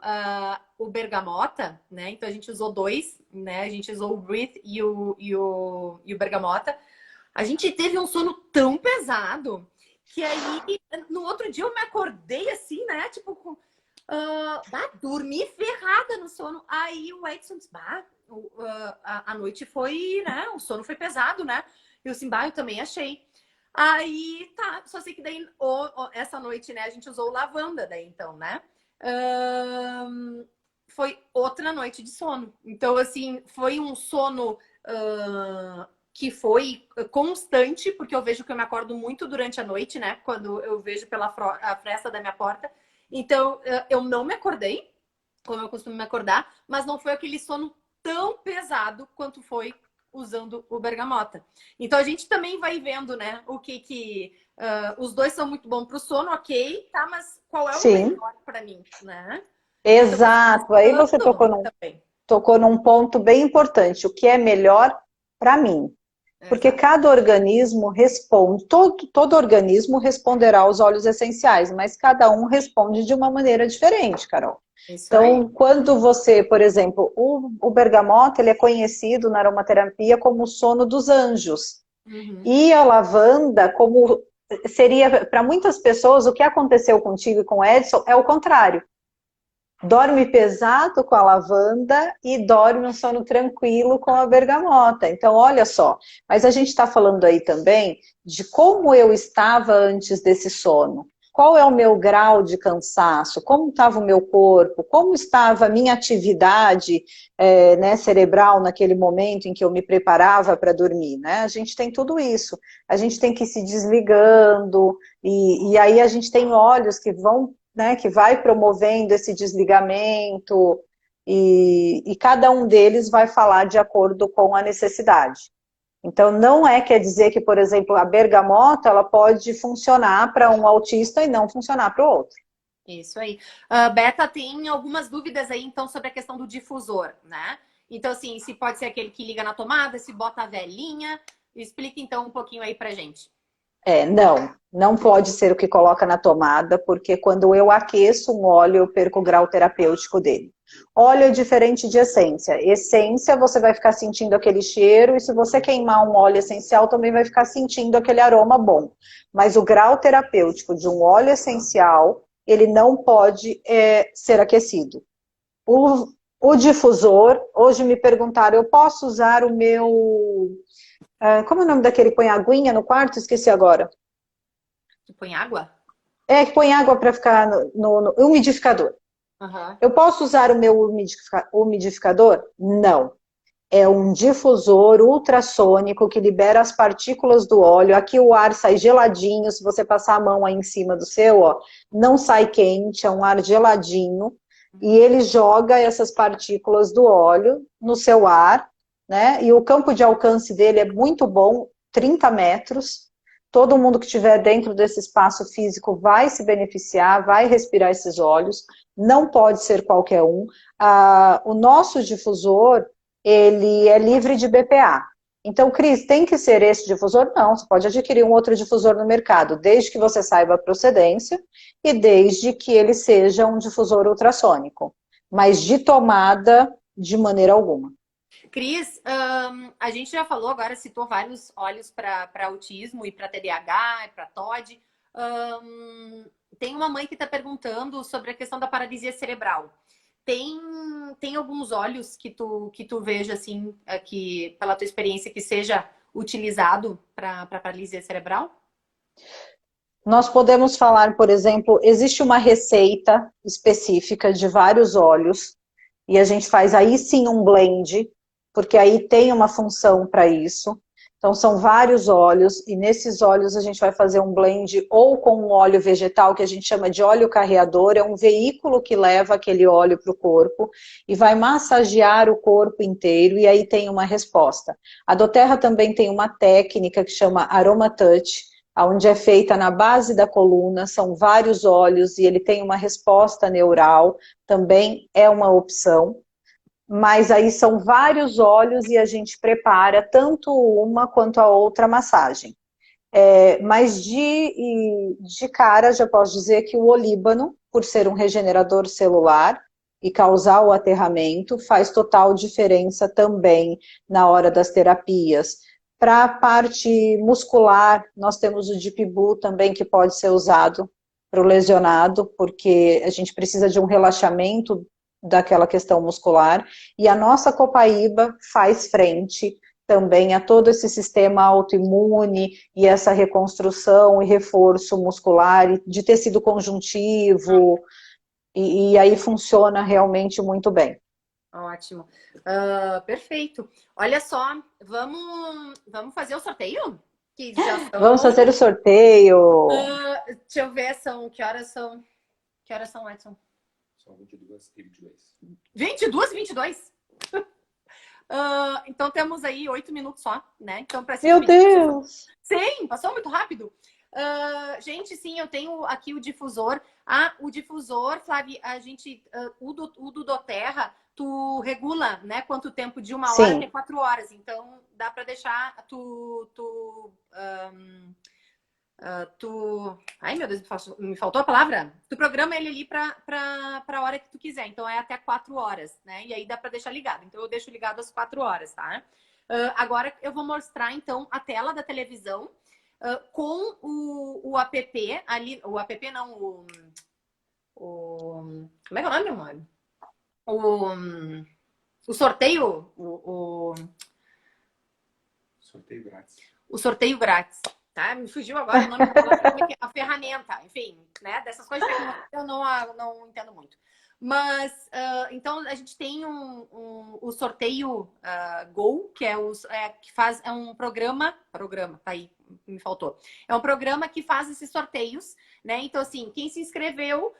o bergamota, né? Então a gente usou 2, né? A gente usou o Breathe e o bergamota. A gente teve um sono tão pesado Que aí, no outro dia eu me acordei assim, né? Tipo, dormi ferrada no sono. Aí o Edson disse, a noite foi, né? O sono foi pesado, né? Eu assim, eu também achei. Aí, tá, só sei que daí, essa noite, né, a gente usou lavanda daí, então, né? Foi outra noite de sono. Então, assim, foi um sono que foi constante, porque eu vejo que eu me acordo muito durante a noite, né? Quando eu vejo pela a fresta da minha porta. Então, eu não me acordei, como eu costumo me acordar, mas não foi aquele sono tão pesado quanto foi usando o bergamota. Então, a gente também vai vendo, né? O que os dois são muito bons para o sono, ok, tá? Mas qual é o Sim, melhor para mim, né? Então, exato. Aí você também. tocou num ponto bem importante. O que é melhor para mim? Porque Exato. cada organismo responde, todo organismo responderá aos óleos essenciais, mas cada um responde de uma maneira diferente, Carol. Isso aí. Então, quando você, por exemplo, o bergamota, ele é conhecido na aromaterapia como o sono dos anjos. Uhum. E a lavanda, como seria para muitas pessoas, o que aconteceu contigo e com o Edson é o contrário. Dorme pesado com a lavanda e dorme um sono tranquilo com a bergamota. Então, olha só. Mas a gente está falando aí também de como eu estava antes desse sono. Qual é o meu grau de cansaço? Como estava o meu corpo? Como estava a minha atividade né, cerebral naquele momento em que eu me preparava para dormir? Né? A gente tem tudo isso. A gente tem que ir se desligando e aí a gente tem óleos que vão, né, que vai promovendo esse desligamento e cada um deles vai falar de acordo com a necessidade. Então, não quer dizer que, por exemplo, a bergamota ela pode funcionar para um autista e não funcionar para o outro. Isso aí. Beta, tem algumas dúvidas aí, então, sobre a questão do difusor, né? Então, assim, se pode ser aquele que liga na tomada, se bota a velinha. Explica, então, um pouquinho aí pra gente. Não pode ser o que coloca na tomada, porque quando eu aqueço um óleo, eu perco o grau terapêutico dele. Óleo é diferente de essência. Essência, você vai ficar sentindo aquele cheiro, e se você queimar um óleo essencial, também vai ficar sentindo aquele aroma bom. Mas o grau terapêutico de um óleo essencial, ele não pode ser aquecido. O difusor, hoje me perguntaram, eu posso usar o meu... como é o nome daquele que põe aguinha no quarto? Esqueci agora. Tu põe água? Que põe água para ficar no umidificador. Aham. Eu posso usar o meu umidificador? Não. É um difusor ultrassônico que libera as partículas do óleo. Aqui o ar sai geladinho. Se você passar a mão aí em cima do seu, ó, não sai quente, é um ar geladinho. E ele joga essas partículas do óleo no seu ar, né? E o campo de alcance dele é muito bom, 30 metros. Todo mundo que estiver dentro desse espaço físico vai se beneficiar, vai respirar esses óleos. Não pode ser qualquer um. O nosso difusor, ele é livre de BPA. Então, Cris, tem que ser esse difusor? Não, você pode adquirir um outro difusor no mercado, desde que você saiba a procedência e desde que ele seja um difusor ultrassônico. Mas de tomada, de maneira alguma. Cris, a gente já falou agora, citou vários óleos para autismo e para TDAH, e para TOD. Tem uma mãe que está perguntando sobre a questão da paralisia cerebral. Tem alguns óleos que tu veja, assim, que, pela tua experiência, que seja utilizado para paralisia cerebral? Nós podemos falar, por exemplo, existe uma receita específica de vários óleos, e a gente faz aí sim um blend, porque aí tem uma função para isso. Então são vários óleos, e nesses óleos a gente vai fazer um blend ou com um óleo vegetal, que a gente chama de óleo carreador, é um veículo que leva aquele óleo para o corpo, e vai massagear o corpo inteiro, e aí tem uma resposta. A doTERRA também tem uma técnica que chama Aroma Touch, onde é feita na base da coluna, são vários óleos e ele tem uma resposta neural, também é uma opção, mas aí são vários óleos e a gente prepara tanto uma quanto a outra massagem. Mas de cara já posso dizer que o olíbano, por ser um regenerador celular e causar o aterramento, faz total diferença também na hora das terapias. Para a parte muscular, nós temos o Deep Blue também, que pode ser usado para o lesionado, porque a gente precisa de um relaxamento daquela questão muscular, e a nossa copaíba faz frente também a todo esse sistema autoimune e essa reconstrução e reforço muscular de tecido conjuntivo, e aí funciona realmente muito bem. Ótimo. Perfeito. Olha só, vamos fazer o sorteio? Que já são... Vamos fazer o sorteio. Deixa eu ver, que horas são? Que horas são, Edson? São 22 e 22. 22 e 22? Então temos aí 8 minutos só, né? Então, para se Meu despedir, Deus! Sim, passou muito rápido. Gente, sim, eu tenho aqui o difusor. O difusor, Flávia, a gente, o do Doterra, tu regula, né? Quanto tempo de 1 hora até 4 horas. Então, dá para deixar ai, meu Deus, me faltou a palavra. Tu programa ele ali para a hora que tu quiser. Então, é até 4 horas, né? E aí dá para deixar ligado. Então, eu deixo ligado às 4 horas, tá? Agora, eu vou mostrar, então, a tela da televisão com o app ali. O app não, como é que é o nome, meu amor? O sorteio. Sorteio grátis. O sorteio grátis. Tá? Me fugiu agora o nome a ferramenta, enfim, né? Dessas coisas de tecnologia eu não entendo muito. Mas, então, a gente tem o sorteio Go, que é um programa, tá aí, me faltou. É um programa que faz esses sorteios, né? Então, assim, quem se inscreveu,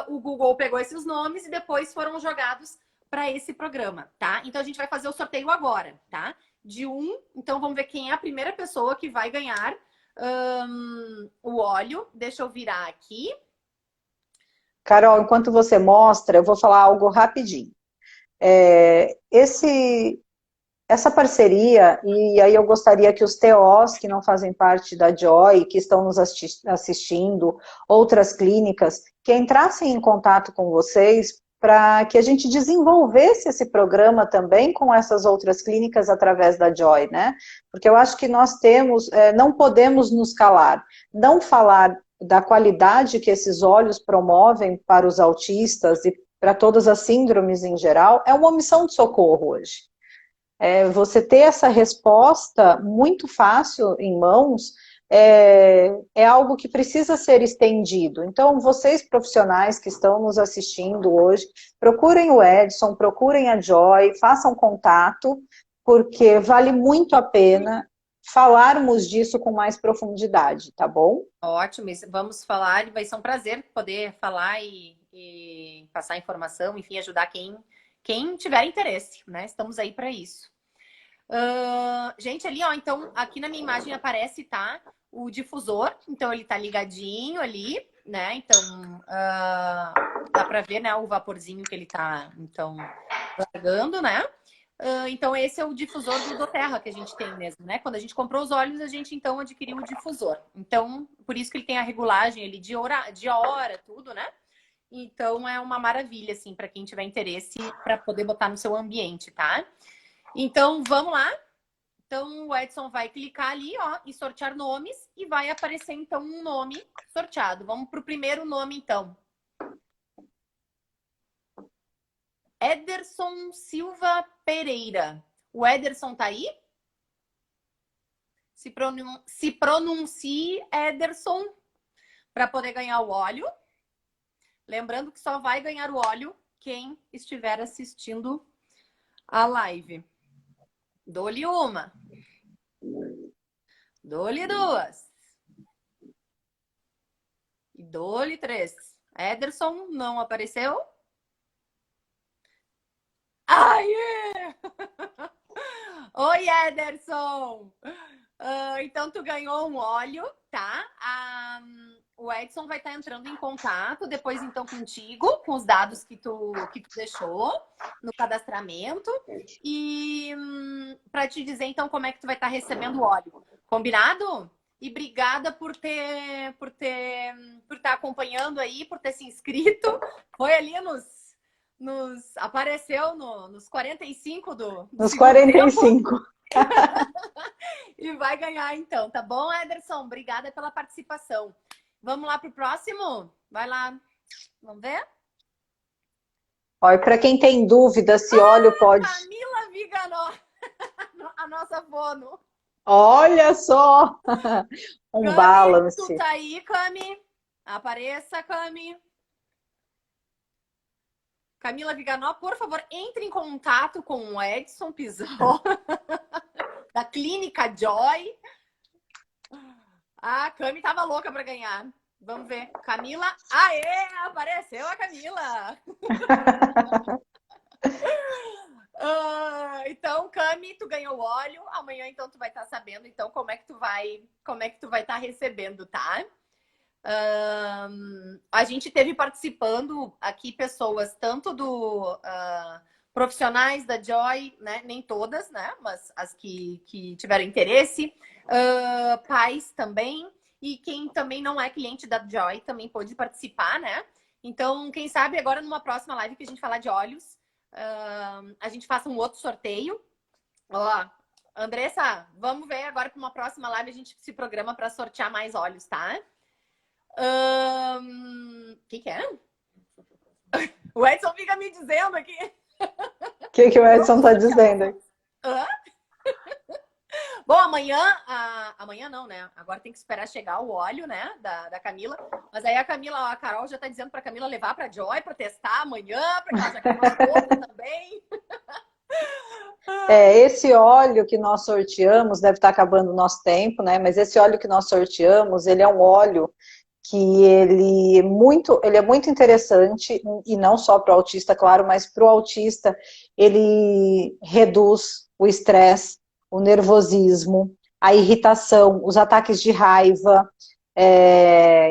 o Google pegou esses nomes e depois foram jogados para esse programa, tá? Então, a gente vai fazer o sorteio agora, tá? Então, vamos ver quem é a primeira pessoa que vai ganhar o óleo. Deixa eu virar aqui. Carol, enquanto você mostra, eu vou falar algo rapidinho. Essa parceria, e aí eu gostaria que os TOs que não fazem parte da Joy, que estão nos assistindo, outras clínicas, que entrassem em contato com vocês para que a gente desenvolvesse esse programa também com essas outras clínicas através da Joy, né? Porque eu acho que nós não podemos nos calar, não falar da qualidade que esses óleos promovem para os autistas e para todas as síndromes em geral, é uma missão de socorro hoje. Você ter essa resposta muito fácil em mãos é algo que precisa ser estendido. Então, vocês profissionais que estão nos assistindo hoje, procurem o Edson, procurem a Joy, façam contato, porque vale muito a pena falarmos disso com mais profundidade, tá bom? Ótimo, vamos falar, vai ser um prazer poder falar e passar informação, enfim, ajudar quem tiver interesse, né? Estamos aí para isso. Gente, ali, ó, então, aqui na minha imagem aparece, tá? O difusor, então ele tá ligadinho ali, né? Então, dá para ver, né, o vaporzinho que ele tá, então, largando, né? Então, esse é o difusor do Doterra que a gente tem mesmo, né? Quando a gente comprou os óleos, a gente, então, adquiriu o difusor. Então, por isso que ele tem a regulagem ali de hora, tudo, né? Então, é uma maravilha, assim, para quem tiver interesse, para poder botar no seu ambiente, tá? Então, vamos lá. Então, o Edson vai clicar ali, ó, e sortear nomes, e vai aparecer, então, um nome sorteado. Vamos para o primeiro nome, então. Ederson Silva Pereira. O Ederson tá aí? Se pronuncie Ederson para poder ganhar o óleo. Lembrando que só vai ganhar o óleo quem estiver assistindo a live. Dou-lhe uma. Dou-lhe duas. E dou-lhe três. Ederson não apareceu? Aê! Oi, Ederson! Então, tu ganhou um óleo, tá? O Edson vai estar entrando em contato depois, então, contigo, com os dados que tu deixou no cadastramento. E para te dizer, então, como é que tu vai estar recebendo o óleo. Combinado? E obrigada por estar acompanhando aí, por ter se inscrito. Foi ali apareceu nos 45 do Nos segundo 45. tempo. E vai ganhar então, tá bom, Ederson? Obrigada pela participação. Vamos lá pro próximo? Vai lá. Vamos ver? Olha, para quem tem dúvida se óleo pode... Camila Viganó, a nossa fono. Olha só! Um Cami, tu balance. tá aí, Cami? Apareça, Cami. Camila Viganó, por favor, entre em contato com o Edson Pisol, da Clínica Joy. A Cami tava louca para ganhar. Vamos ver. Camila. Aê! Apareceu a Camila! Então, Cami, tu ganhou óleo. Amanhã, então, tu vai estar sabendo então como é que tu vai estar recebendo, tá? A gente teve participando aqui pessoas tanto do profissionais da Joy, né? Nem todas, né? Mas as que tiveram interesse, pais também, e quem também não é cliente da Joy também pôde participar, né? Então, quem sabe agora numa próxima live que a gente falar de óleos, a gente faça um outro sorteio. Ó, Andressa, vamos ver agora para uma próxima live a gente se programa para sortear mais óleos, tá? Que é? O Edson fica me dizendo aqui. O que o Edson está dizendo? Hã? Bom, amanhã não, né? Agora tem que esperar chegar o óleo, né? Da Camila. Mas aí a Carol já tá dizendo pra Camila levar pra Joy pra testar amanhã, pra que ela já quer uma outra também. Esse óleo que nós sorteamos, deve estar acabando o nosso tempo, né? Mas esse óleo que nós sorteamos, ele é um óleo que ele é muito interessante, e não só para o autista, claro, mas para o autista ele reduz o estresse, o nervosismo, a irritação, os ataques de raiva,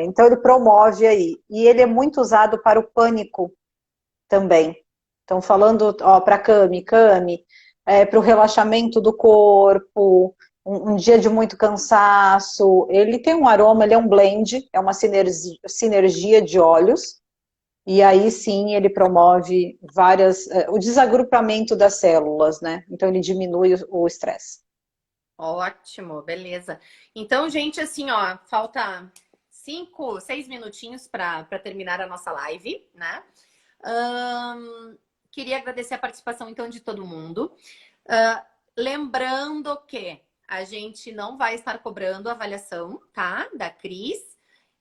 então ele promove aí, e ele é muito usado para o pânico também. Então falando para Cami, para o relaxamento do corpo, um dia de muito cansaço, ele tem um aroma, ele é um blend, é uma sinergia de óleos, e aí sim ele promove o desagrupamento das células, né? Então ele diminui o estresse. Ótimo, beleza. Então, gente, assim, ó, falta 5, 6 minutinhos para terminar a nossa live, né? Queria agradecer a participação, então, de todo mundo. Lembrando que a gente não vai estar cobrando avaliação, tá? Da Cris.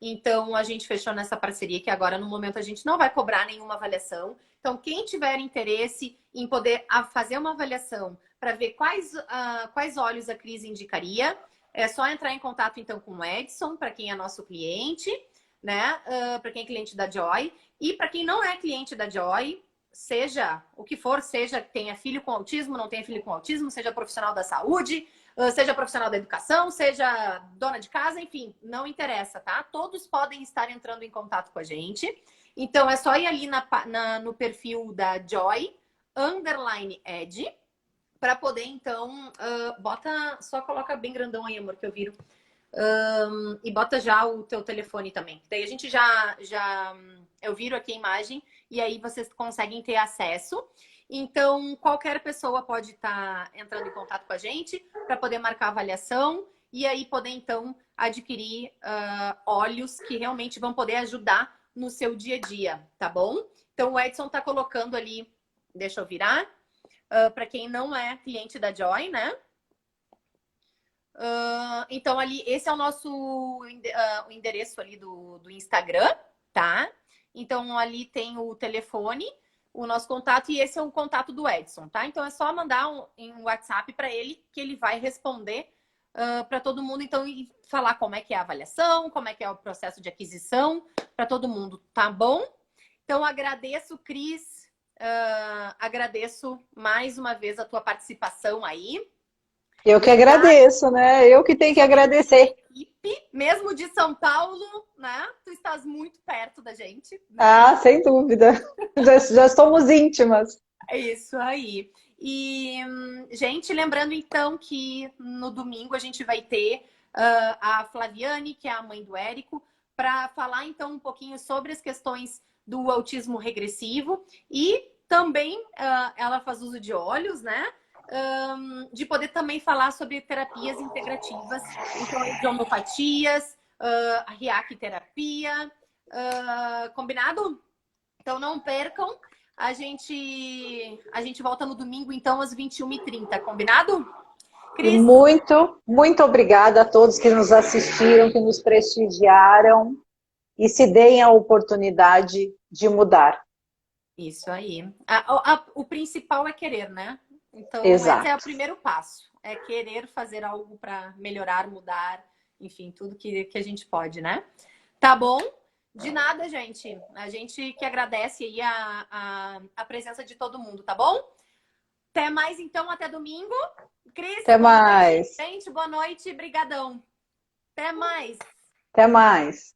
Então, a gente fechou nessa parceria que agora, no momento, a gente não vai cobrar nenhuma avaliação. Então, quem tiver interesse em poder fazer uma avaliação para ver quais óleos a Cris indicaria, é só entrar em contato, então, com o Edson, para quem é nosso cliente, né? Para quem é cliente da Joy. E para quem não é cliente da Joy, seja o que for, seja que tenha filho com autismo, não tenha filho com autismo, seja profissional da saúde, seja profissional da educação, seja dona de casa, enfim, não interessa, tá? Todos podem estar entrando em contato com a gente. Então, é só ir ali no perfil da Joy, _Ed, para poder, então, só coloca bem grandão aí, amor, que eu viro. E bota já o teu telefone também. Daí a gente eu viro aqui a imagem e aí vocês conseguem ter acesso. Então, qualquer pessoa pode estar entrando em contato com a gente para poder marcar a avaliação e aí poder, então, adquirir óleos que realmente vão poder ajudar no seu dia a dia, tá bom? Então, o Edson tá colocando ali, deixa eu virar, para quem não é cliente da Joy, né? Então, ali, esse é o nosso o endereço ali do Instagram, tá? Então, ali tem o telefone, o nosso contato, e esse é o contato do Edson, tá? Então, é só mandar um WhatsApp para ele, que ele vai responder para todo mundo, então, e falar como é que é a avaliação, como é que é o processo de aquisição, para todo mundo, tá bom? Então, agradeço, Cris, agradeço mais uma vez a tua participação aí. Eu que agradeço, né? Eu que tenho que agradecer. Equipe, mesmo de São Paulo, né? Tu estás muito perto da gente. Né? Ah, sem dúvida. Já somos íntimas. É isso aí. E, gente, lembrando então que no domingo a gente vai ter a Flaviane, que é a mãe do Érico, para falar então um pouquinho sobre as questões do autismo regressivo e também ela faz uso de óleos, né? de poder também falar sobre terapias integrativas, então, de homeopatias, a RIAC terapia, combinado? Então não percam, a gente volta no domingo, então, às 21h30, combinado? E Cris? muito obrigada a todos que nos assistiram, que nos prestigiaram e se deem a oportunidade de mudar. Isso aí. O principal é querer, né? Então, esse é o Exato. primeiro passo. É querer fazer algo para melhorar, mudar, enfim, tudo que a gente pode, né? Tá bom? De nada, gente. A gente que agradece aí a presença de todo mundo, tá bom? Até mais, então. Até domingo. Cris, Até boa noite. mais. Gente, boa noite. Brigadão. Até mais. Até mais.